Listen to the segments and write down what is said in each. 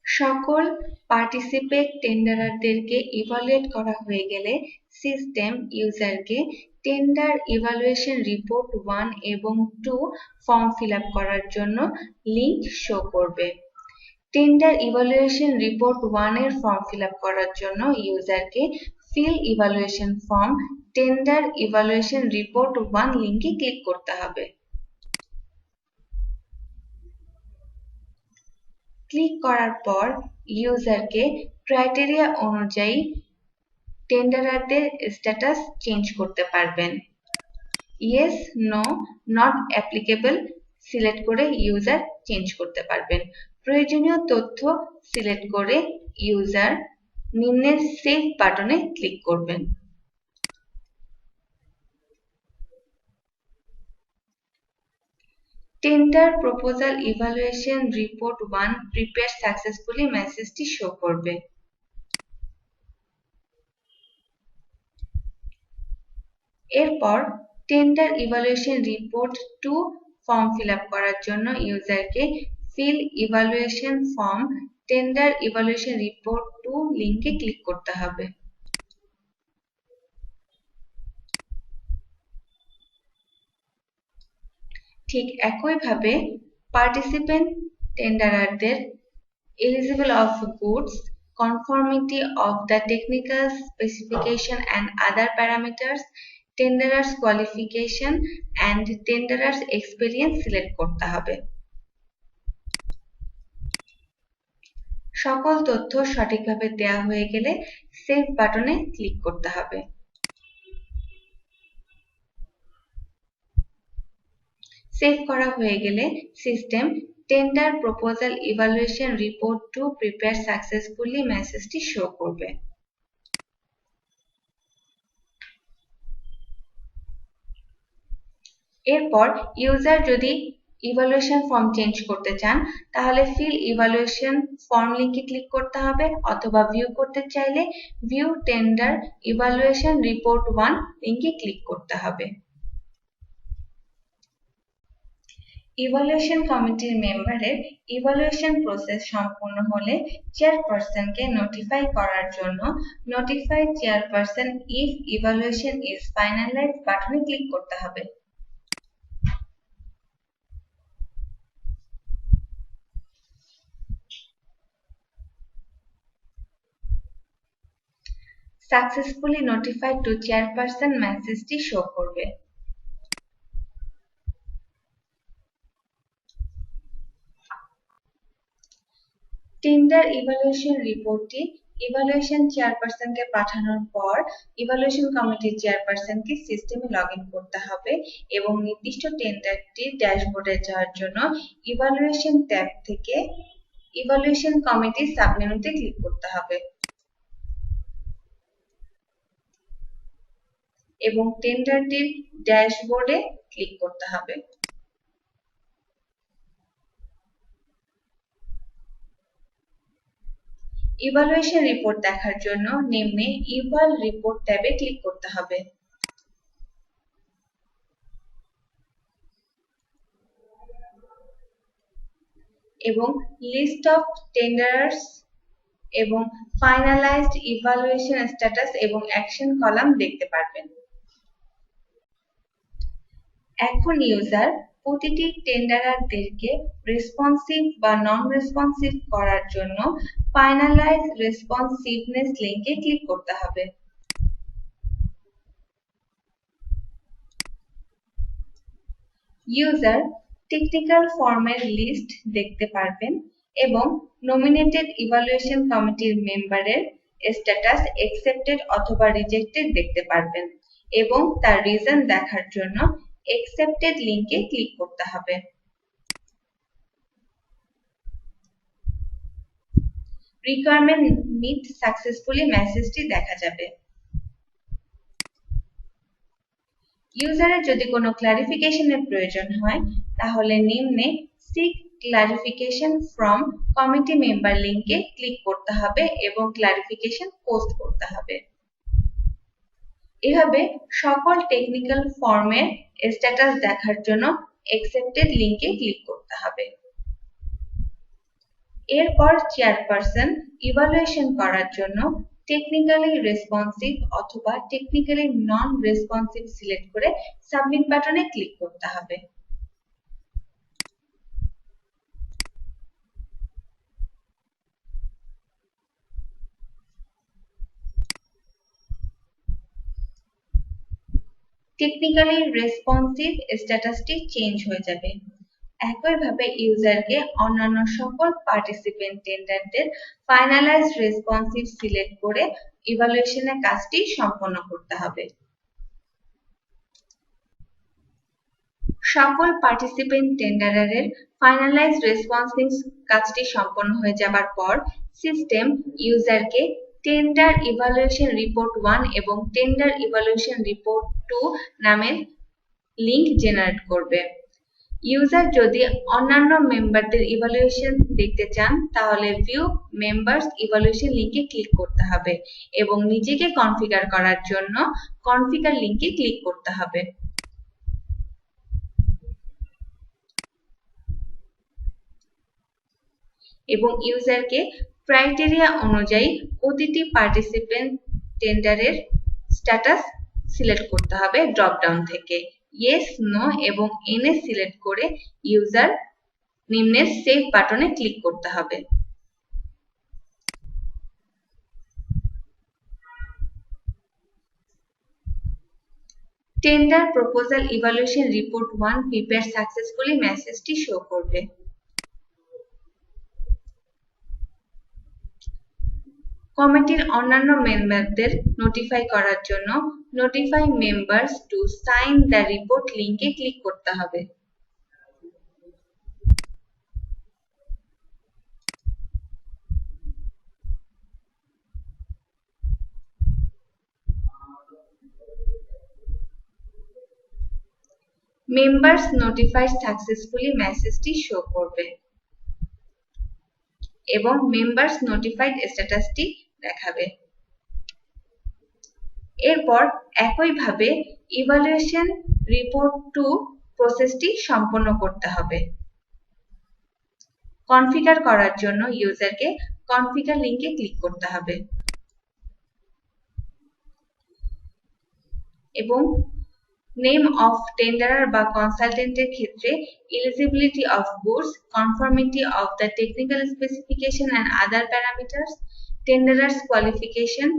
সকল participate টেন্ডারদেরকে evaluate করা হয়ে গেলে সিস্টেম ইউজারকে টেন্ডার ইভালুয়েশন রিপোর্ট 1 এবং 2 ফর্ম ফিল আপ করার জন্য লিংক শো করবে। টেন্ডার ইভালুয়েশন রিপোর্ট 1 এর ফর্ম ফিল আপ করার জন্য ইউজারকে fill evaluation form tender evaluation report 1 লিংকে ক্লিক করতে হবে। ক্লিক করার পর ইউজারকে ক্রাইটেরিয়া অনুযায়ী টেন্ডারদের স্ট্যাটাস চেঞ্জ করতে পারবেন। Yes, no, not applicable select করে ইউজার চেঞ্জ করতে পারবেন। প্রয়োজনীয় তথ্য সিলেক্ট করে ইউজার নিম্নের সেভ বাটনে ক্লিক করবেন। Tender proposal evaluation report 1 prepare successfully মেসেজটি শো করবে। এরপর tender evaluation report 2 form fill up করার জন্য ইউজারকে fill evaluation form tender evaluation report 2 লিংকে ক্লিক করতে হবে। ঠিক একইভাবে পার্টিসিপেন্ট টেন্ডারদের eligible of goods, conformity of the technical specification and other parameters, tenderers qualification and tenderers experience select করতে হবে। সকল তথ্য সঠিকভাবে দেওয়া হয়ে গেলে সেভ বাটনে ক্লিক করতে হবে। সেভ করা হয়ে গেলে system tender proposal evaluation report 2 prepare successfully মেসেজটি শো করবে। এরপর ইউজার যদি ইভালুয়েশন ফর্ম চেঞ্জ করতে চান তাহলে ফিল ইভালুয়েশন ফর্ম লিংকে ক্লিক করতে হবে, অথবা ভিউ করতে চাইলে ভিউ টেন্ডার ইভালুয়েশন রিপোর্ট 1 লিংকে ক্লিক করতে হবে। ইভালুয়েশন কমিটির মেম্বারের ইভালুয়েশন প্রসেস সম্পূর্ণ হলে চেয়ারপারসনকে নোটিফাই করার জন্য notify chairperson if evaluation is finalized বাটনে ক্লিক করতে হবে। সাকসেসফুলি নোটিফাইড টু চেয়ারপারসন মেসেজটি শো করবে। টেন্ডার ইভালুয়েশন রিপোর্টটি ইভালুয়েশন চেয়ারপারসনকে পাঠানোর পর ইভালুয়েশন কমিটির চেয়ারপারসনকে সিস্টেমে লগ ইন করতে হবে এবং নির্দিষ্ট টেন্ডারটির ড্যাশবোর্ডে যাওয়ার জন্য ইভালুয়েশন ট্যাব থেকে ইভালুয়েশন কমিটি সাবমেনুতে ক্লিক করতে হবে এবং টেন্ডারটির ড্যাশবোর্ডে ক্লিক করতে হবে। ইভালুয়েশন রিপোর্ট দেখার জন্য নিম্নে ইভাল রিপোর্ট ট্যাবে ক্লিক করতে হবে। এবং লিস্ট অফ টেন্ডারার্স এবং ফাইনালাইজড ইভালুয়েশন স্ট্যাটাস এবং অ্যাকশন কলাম দেখতে পারবেন। এখন ইউজার প্রতিটি টেন্ডারদেরকে রেসপন্সিভ বা নন রেসপন্সিভ করার জন্য ফাইনালাইজ রেসপন্সিভনেস লিংকে ক্লিক করতে হবে। ইউজার টেকনিক্যাল ফর্মের লিস্ট দেখতে পারবেন এবং নমিনেটেড ইভালুয়েশন কমিটির মেম্বারের স্ট্যাটাস অ্যাকসেপ্টেড অথবা রিজেক্টেড দেখতে পারবেন এবং তার রিজন দেখার জন্য অ্যাকসেপ্টেড লিংকে ক্লিক করতে হবে। রিকোয়ারমেন্ট মিট সাকসেসফুলি মেসেজটি দেখা যাবে। ইউজারের যদি কোনো ক্লারিফিকেশনের প্রয়োজন হয় তাহলে নিম্নে seek clarification from committee member লিংকে ক্লিক করতে হবে এবং ক্লারিফিকেশন পোস্ট করতে হবে। এভাবে সকল টেকনিক্যাল ফর্মের স্ট্যাটাস দেখার জন্য অ্যাকসেপ্টেড লিংকে ক্লিক করতে হবে। এরপর চেয়ারপারসন ইভালুয়েশন করার জন্য টেকনিক্যালি রেসপন্সিভ অথবা টেকনিক্যালি নন রেসপন্সিভ সিলেক্ট করে সাবমিট বাটনে ক্লিক করতে হবে। টেকনিক্যালি রেসপন্সিভ স্ট্যাটাসটি চেঞ্জ হয়ে যাবে। একইভাবে ইউজারকে অন্যান্য সকল পার্টিসিপেন্ট টেন্ডারদের ফাইনালাইজড রেসপন্সিভ সিলেক্ট করে ইভালুয়েশনের কাজটি সম্পন্ন করতে হবে। সকল পার্টিসিপেন্ট টেন্ডারের ফাইনালাইজড রেসপন্সিভ কাজটি সম্পন্ন হয়ে যাবার পর সিস্টেম ইউজারকে টেন্ডার ইভালুয়েশন রিপোর্ট 1 এবং টেন্ডার ইভালুয়েশন রিপোর্ট 2 নামের লিংক জেনারেট করবে। ইউজার যদি অন্যান্য মেম্বারদের ইভালুয়েশন দেখতে চান তাহলে ভিউ মেম্বার্স ইভালুয়েশন লিংকে ক্লিক করতে হবে এবং নিজেকে কনফিগার করার জন্য কনফিগার লিংকে ক্লিক করতে হবে। এবং ইউজারকে ক্রাইটেরিয়া অনুযায়ী প্রতিটি পার্টিসিপেন্ট টেন্ডারের স্ট্যাটাস সিলেক্ট করতে হবে ড্রপ ডাউন থেকে। ইয়েস, নো এবং এনএ সিলেক্ট করে ইউজার নিম্নের সেভ বাটনে ক্লিক করতে হবে। Tender proposal evaluation report 1 prepare successfully মেসেজটি শো করবে। কমিটির অন্যান্য মেম্বারদের নোটিফাই করার জন্য notify members to sign the report লিংকে ক্লিক করতে হবে। মেম্বার্স নোটিফাইড সাকসেসফুলি মেসেজটি শো করবে এবং মেম্বার্স নোটিফাইড স্ট্যাটাসটি দেখাবে। এরপর একইভাবে ইভালুয়েশন রিপোর্ট 2 প্রসেসটি সম্পন্ন করতে হবে। কনফিগার করার জন্য ইউজারকে কনফিগার লিংকে ক্লিক করতে হবে এবং নেম অফ টেন্ডারার বা কনসালটেন্টের ক্ষেত্রে eligibility of goods, conformity of the technical specification and other parameters, টেন্ডারার্স qualification,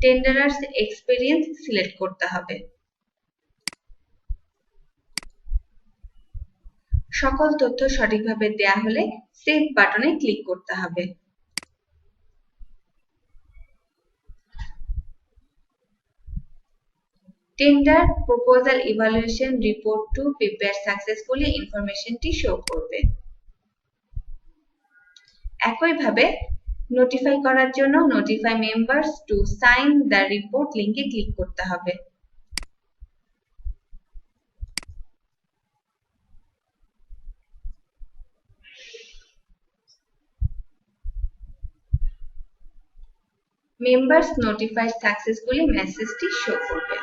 টেন্ডারার্স experience select করতে হবে। সকল তথ্য সঠিকভাবে দেয়া হলে সেভ বাটনে ক্লিক করতে হবে। Tender proposal evaluation report 2 prepare successfully ইনফরমেশনটি শো করবে। একইভাবে নোটিফাই করার জন্য notify members to sign the report লিংকে ক্লিক করতে হবে। মেম্বার্স নোটিফাইড সাকসেসফুলি মেসেজটি শো করবে।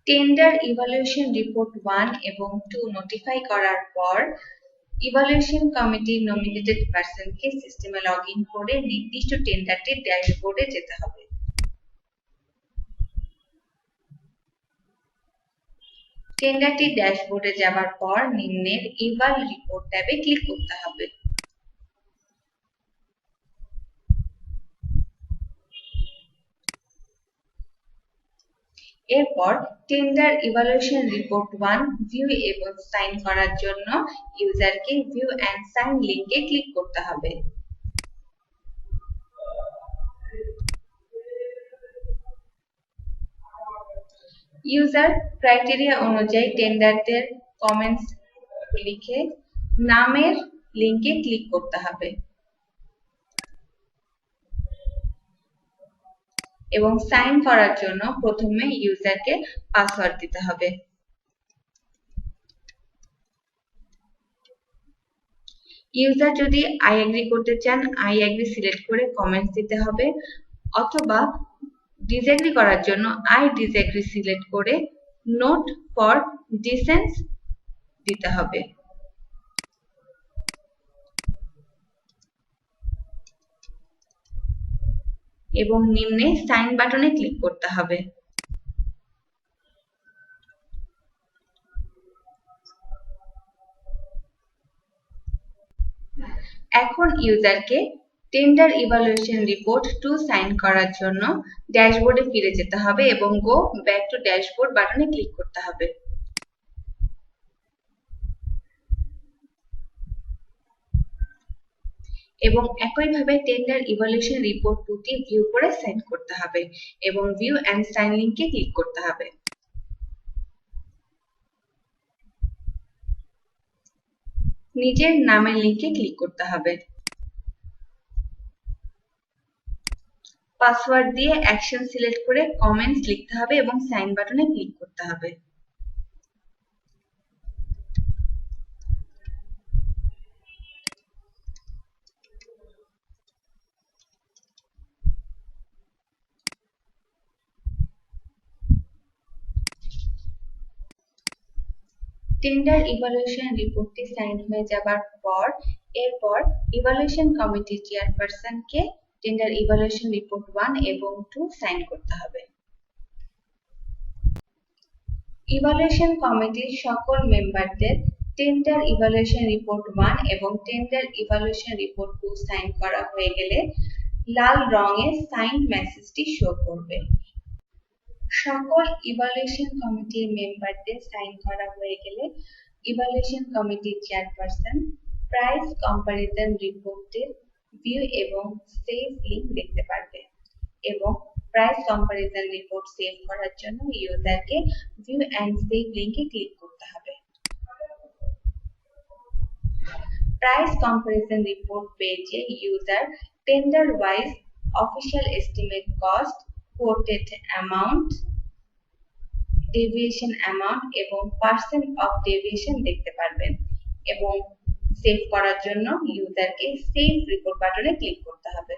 টেন্ডার ইভালুয়েশন রিপোর্ট 1 এবং 2 নোটিফাই করার পর ইভালুয়েশন কমিটির নমিনেটেড পারসনকে সিস্টেমে লগ ইন করে নির্দিষ্ট টেন্ডারটির ড্যাশবোর্ডে যেতে হবে। টেন্ডারটির ড্যাশবোর্ডে যাবার পর নিম্নের ইভাল রিপোর্ট ট্যাবে ক্লিক করতে হবে। এরপর টেন্ডার ইভালুয়েশন রিপোর্ট 1 ভিউ এবং সাইন করার জন্য ইউজারকে ভিউ এন্ড সাইন লিংকে ক্লিক করতে হবে। ইউজার ক্রাইটেরিয়া অনুযায়ী টেন্ডারদের কমেন্টস লিখে নামের লিংকে ক্লিক করতে হবে এবং সাইন করার জন্য প্রথমে ইউজারকে পাসওয়ার্ড দিতে হবে। ইউজার যদি আই এগ্রি করতে চান আই এগ্রি সিলেক্ট করে কমেন্টস দিতে হবে অথবা ডিসএগ্রি করার জন্য আই ডিসএগ্রি সিলেক্ট করে নোট ফর ডিসেন্স দিতে হবে। এবং নিম্নে সাইন বাটনে ক্লিক করতে হবে। এখন ইউজারকে টেন্ডার ইভালুয়েশন রিপোর্ট 2 সাইন করার জন্য ড্যাশবোর্ডে ফিরে যেতে হবে এবং গো ব্যাক টু ড্যাশবোর্ড বাটনে ক্লিক করতে হবে। এবং একইভাবে টেন্ডার ইভালুয়েশন রিপোর্ট 2টি ভিউ করে সাইন করতে হবে এবং ভিউ অ্যান্ড সাইন লিঙ্কে ক্লিক করতে হবে। নিজের নামের লিঙ্কে ক্লিক করতে হবে। পাসওয়ার্ড দিয়ে অ্যাকশন সিলেক্ট করে কমেন্টস লিখতে হবে এবং সাইন বাটনে ক্লিক করতে হবে। টেন্ডার ইভালুয়েশন রিপোর্টটি সাইন হয়ে যাবার পর এরপর ইভালুয়েশন কমিটির চেয়ারপারসনকে টেন্ডার ইভালুয়েশন রিপোর্ট 1 এবং 2 সাইন করতে হবে। ইভালুয়েশন কমিটির সকল মেম্বারদের টেন্ডার ইভালুয়েশন রিপোর্ট 1 এবং টেন্ডার ইভালুয়েশন রিপোর্ট 2 সাইন করা হয়ে গেলে লাল রঙে সাইন মেসেজটি শো করবে। সকল ইভালুয়েশন কমিটির মেম্বারদের সাইন করা হয়ে গেলে ইভালুয়েশন কমিটির চেয়ারপারসন প্রাইস কম্পারিজন রিপোর্টের ভিউ এবং সেভ লিঙ্ক দেখতে পারবে এবং প্রাইস কম্পারিজন রিপোর্ট সেভ করার জন্য ইউজারকে ভিউ অ্যান্ড সেভ লিঙ্কে ক্লিক করতে হবে। প্রাইস কম্পারিজন রিপোর্ট পেজে user tender wise official estimate cost, quoted amount, deviation amount এবং পার্সেন্ট অফ ডেভিয়েশন দেখতে পারবেন এবং সেভ করার জন্য ইউজারকে সেভ রিপোর্ট বাটনে ক্লিক করতে হবে।